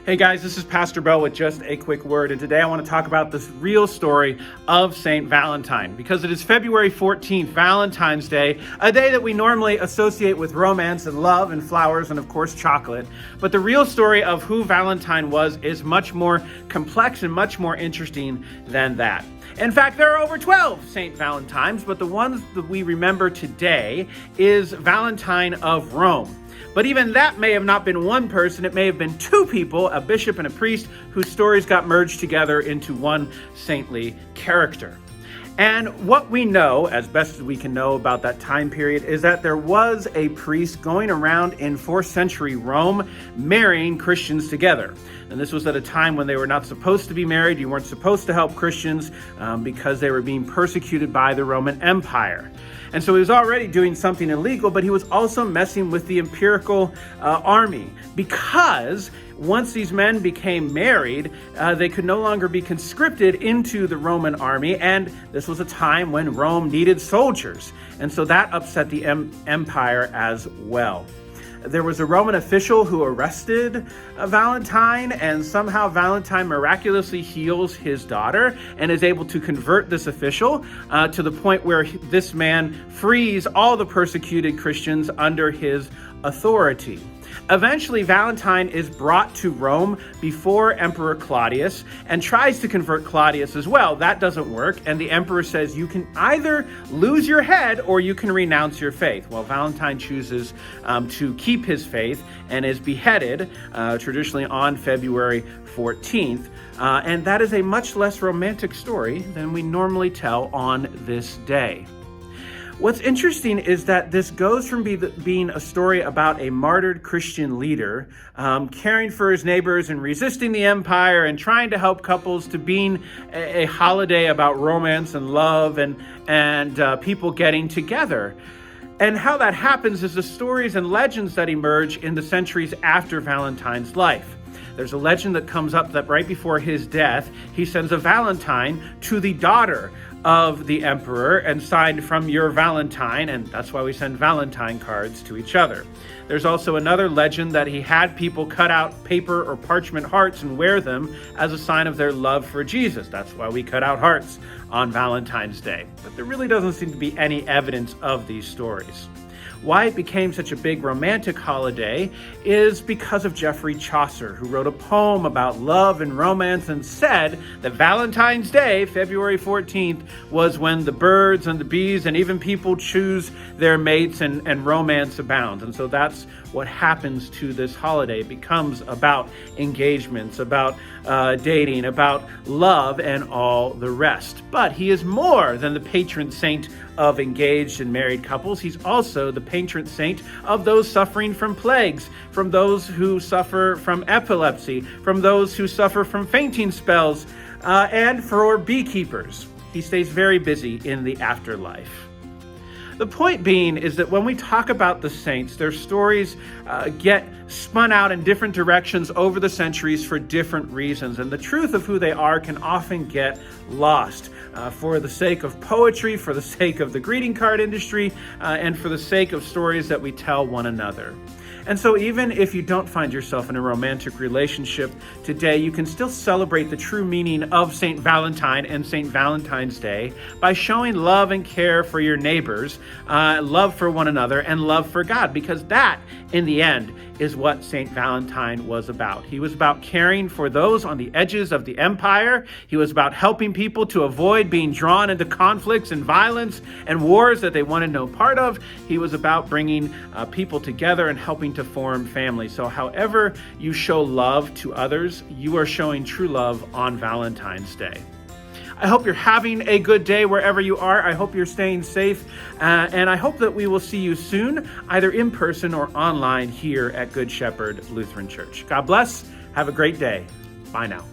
Hey guys, this is Pastor Bell with just a quick word, and today I want to talk about this real story of Saint Valentine, because it is February 14th, Valentine's Day, a day that we normally associate with romance and love and flowers and of course chocolate. But the real story of who Valentine was is much more complex and much more interesting than that. In fact, there are over 12 Saint Valentines, but the ones that we remember today is Valentine of Rome. But even that may have not been one person, it may have been two people, a bishop and a priest, whose stories got merged together into one saintly character. And what we know, as best as we can know about that time period, is that there was a priest going around in 4th century Rome marrying Christians together. And this was at a time when they were not supposed to be married. You weren't supposed to help Christians because they were being persecuted by the Roman Empire. And so he was already doing something illegal, but he was also messing with the imperial army, because once these men became married, they could no longer be conscripted into the Roman army, and this was a time when Rome needed soldiers. And so that upset the empire as well. There was a Roman official who arrested Valentine, and somehow Valentine miraculously heals his daughter and is able to convert this official to the point where this man frees all the persecuted Christians under his authority. Eventually, Valentine is brought to Rome before Emperor Claudius and tries to convert Claudius as well. That doesn't work, and the emperor says you can either lose your head or you can renounce your faith. Well, Valentine chooses to keep his faith and is beheaded traditionally on February 14th. And that is a much less romantic story than we normally tell on this day. What's interesting is that this goes from being a story about a martyred Christian leader caring for his neighbors and resisting the empire and trying to help couples, to being a holiday about romance and love and people getting together. And how that happens is the stories and legends that emerge in the centuries after Valentine's life. There's a legend that comes up that right before his death, he sends a Valentine to the daughter of the emperor and signed "From your Valentine," and that's why we send Valentine cards to each other. There's also another legend that he had people cut out paper or parchment hearts and wear them as a sign of their love for Jesus. That's why we cut out hearts on Valentine's Day. But there really doesn't seem to be any evidence of these stories. Why it became such a big romantic holiday is because of Geoffrey Chaucer, who wrote a poem about love and romance and said that Valentine's Day, February 14th, was when the birds and the bees and even people choose their mates and romance abounds. And so that's what happens to this holiday. It becomes about engagements, about dating, about love, and all the rest. But he is more than the patron saint of engaged and married couples. He's also the patron saint of those suffering from plagues, from those who suffer from epilepsy, from those who suffer from fainting spells, and for beekeepers. He stays very busy in the afterlife. The point being is that when we talk about the saints, their stories get spun out in different directions over the centuries for different reasons, and the truth of who they are can often get lost for the sake of poetry, for the sake of the greeting card industry, and for the sake of stories that we tell one another. And so even if you don't find yourself in a romantic relationship today, you can still celebrate the true meaning of St. Valentine and St. Valentine's Day by showing love and care for your neighbors, love for one another, and love for God, because that, in the end, is what St. Valentine was about. He was about caring for those on the edges of the empire. He was about helping people to avoid being drawn into conflicts and violence and wars that they wanted no part of. He was about bringing people together and helping to form families. So however you show love to others, you are showing true love on Valentine's Day. I hope you're having a good day wherever you are. I hope you're staying safe, and I hope that we will see you soon, either in person or online here at Good Shepherd Lutheran Church. God bless. Have a great day. Bye now.